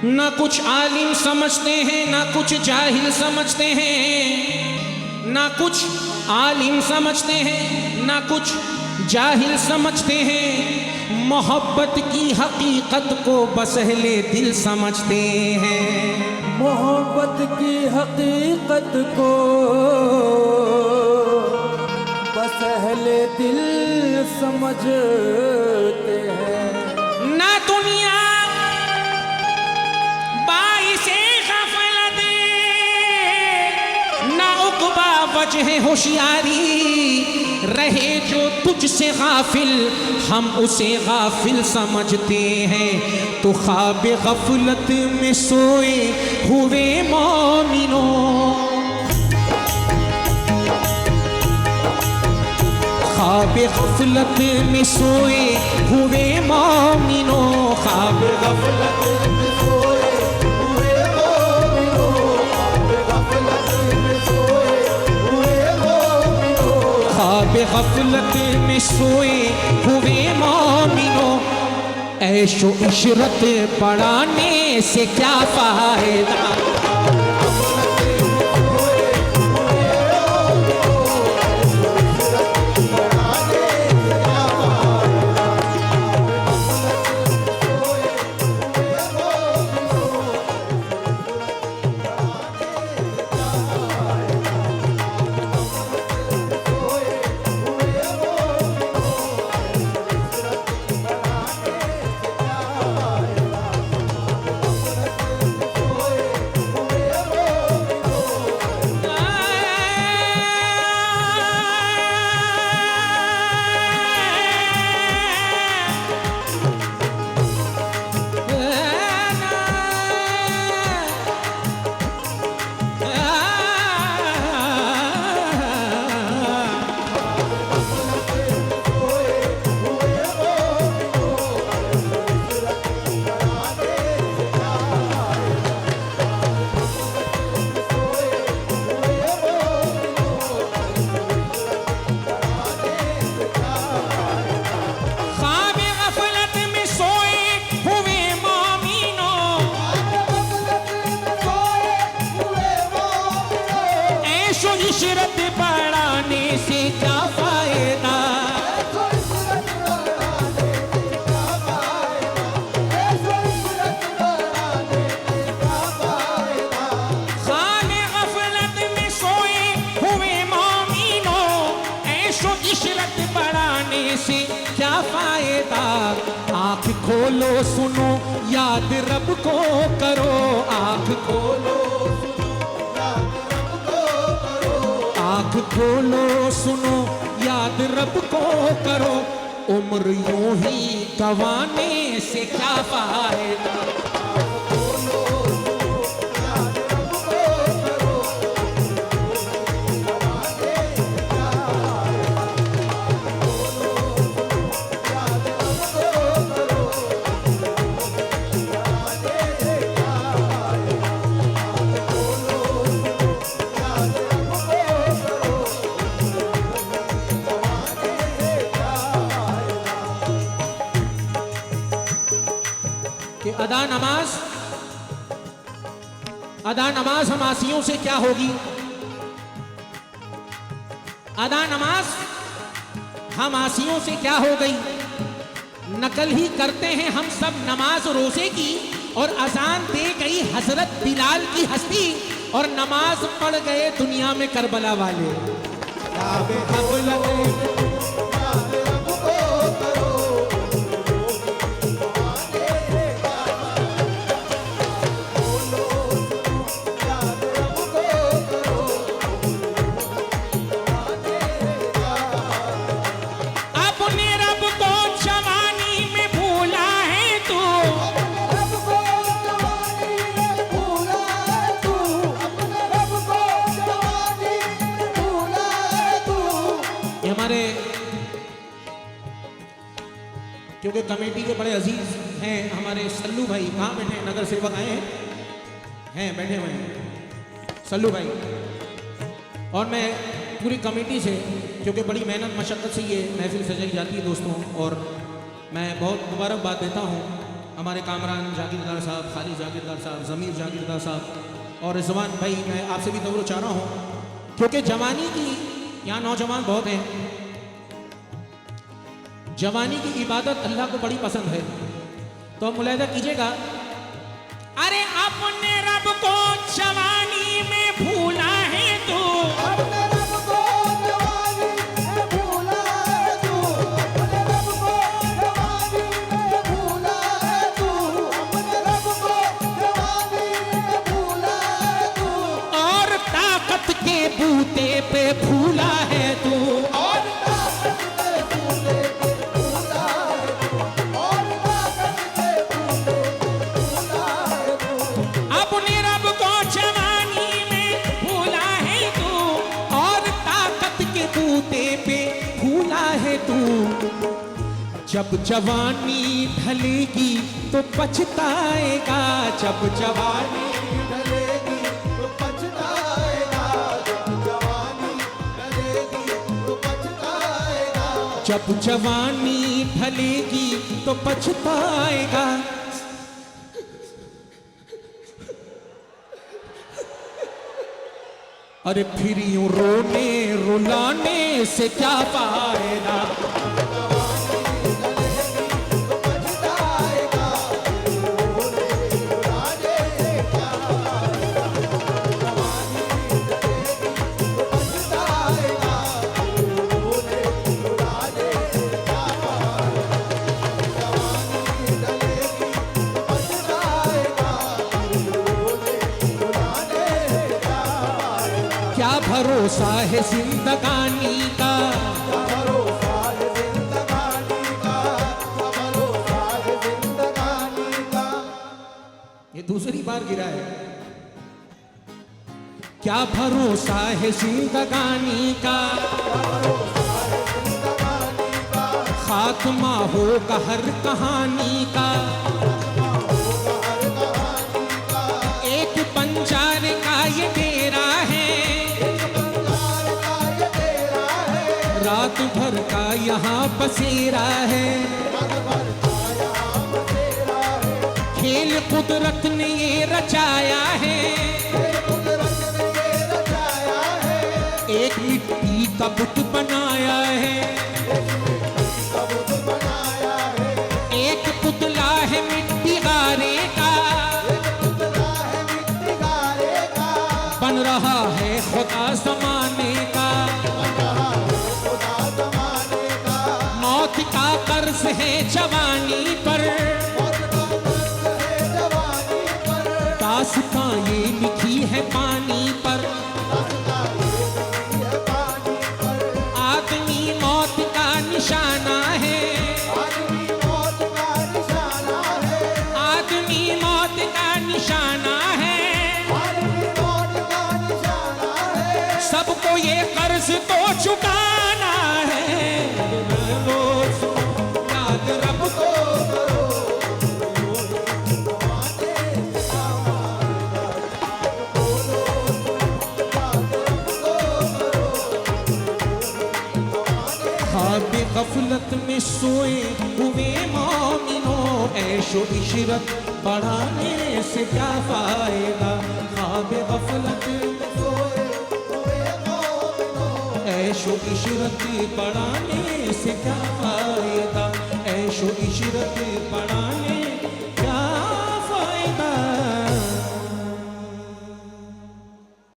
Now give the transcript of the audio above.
ना कुछ आलिम समझते हैं ना कुछ जाहिल समझते हैं, ना कुछ आलिम समझते हैं ना कुछ जाहिल समझते हैं। मोहब्बत की हकीकत को बस अहले दिल समझते हैं। मोहब्बत की हकीकत को बस अहले दिल समझते हैं। ना दुनिया बाइसे गफलत, ना उक़बा वजह होशियारी। रहे जो तुझसे गाफिल हम उसे गाफिल समझते हैं। तो ख्वाब गफलत में सोए हुए मोमिनों, ख्वाब गफलत में सोए हुए मोमिनों, ख्वाब गफलत में सोए हुए मोमिनों, ख्वाब गफलत में सोए हुए मोमिनों। ऐशो इशरत पढ़ाने से क्या फायदा, इशरत बढ़ाने से क्या फायदा, ख्वाब गफलत में सोए हुए मोमिनों। ऐशो इशरत बढ़ाने से क्या फायदा। आँख खोलो सुनो याद रब को करो, आँख खोलो आँख खोलो सुनो याद रब को करो। उम्र यूं ही गंवाने से क्या फायदा। कि अदा नमाज हम आसियों से क्या होगी। अदा नमाज हम आसियों से क्या हो गई। नकल ही करते हैं हम सब नमाज रोजे की, और अजान दे गई हजरत बिलाल की हस्ती, और नमाज पढ़ गए दुनिया में करबला वाले। हमारे क्योंकि कमेटी के बड़े अजीज हैं हमारे सल्लू भाई, कहाँ बैठे हैं, नगर सेवक आए हैं बैठे हुए हैं सल्लू भाई। और मैं पूरी कमेटी से, क्योंकि बड़ी मेहनत मशक्क़त से ये महफिल सजाई जाती है दोस्तों, और मैं बहुत मुबारकबाद देता हूँ हमारे कामरान जागीरदार साहब, खालिद जागीरदार साहब, ज़मीर जागीरदार साहब और रिजवान भाई, मैं आपसे भी तवज्जो चाह रहा हूँ क्योंकि जवानी की यहाँ नौजवान बहुत हैं, जवानी की इबादत अल्लाह को बड़ी पसंद है, तो आप मुलाहिजा कीजिएगा। अरे अपने रब को जवानी में भूला है तू, अपने रब को जवानी में भूला है तू, अपने रब को जवानी में भूला है तू, अपने रब को जवानी में भूला है तू, और ताकत के बूते पे भूला है तू, और ताकत के बूते पे भूला है तू, और ताकत के बूते पे भूला है तू, अपने रब को जवानी में भूला है तू, और ताकत के बूते पे भूला है तू। जब जवानी ढलेगी तो पछताएगा, जब जवानी ढलेगी तो पछताएगा, जब जवानी ढलेगी तो पछताएगा, जब जवानी ढलेगी तो पछताएगा। अरे फिर यूं रोने रुलाने से क्या फायदा, तो पछताएगा, रोने रुलाने से क्या फायदा, जवानी ढलेगी तो पछताएगा, रोने रुलाने से क्या फायदा, जवानी ढलेगी तो पछताएगा, रोने रुलाने से क्या फायदा, क्या भरोसा है जिंदगानी का, भरोसा है जिंदगानी का, भरोसा है जिंदगानी का, ये दूसरी बार गिरा है। क्या भरोसा है जिंदगानी का, भरोसा है जिंदगानी का, खात्मा होगा हर कहानी का, होगा हर कहानी का, एक बंजार का ये डेरा है, बंगाल का ये तेरा है, रात भर का यहाँ बसेरा है, रग भर का यहाँ बसेरा है, खेल कुदरत ने ये रचाया है, ये कुदरत ने ये रचाया है, एक मिट्टी का बुत बनाया है, सबूत बनाया है, एक पुतला है मिट्टी गारे का, एक पुतला है मिट्टी गारे का, बन रहा है खुदा जमाने का, बन रहा है खुदा जमाने का, मौत का कर्ज है जवानी पर, मौत का कर्ज है जवानी पर, दास्तां ये लिखी है पानी पर, रास्ता ये नहीं है पानी पर, आदमी मौत का निशाना है, आदमी मौत का निशाना है, आदमी मौत का निशाना है, आदमी मौत का निशाना है, सबको ये कर्ज तो चुकाना है, याद रब को ख्वाब गफलत में सोए हुए मोमिनों, ऐशो इशरत बढ़ाने से क्या फायदा, ख्वाब गफलत में सोए हुए मोमिनों, ऐशो इशरत बढ़ाने से क्या फायदा, ऐशो इशरत बढ़ाने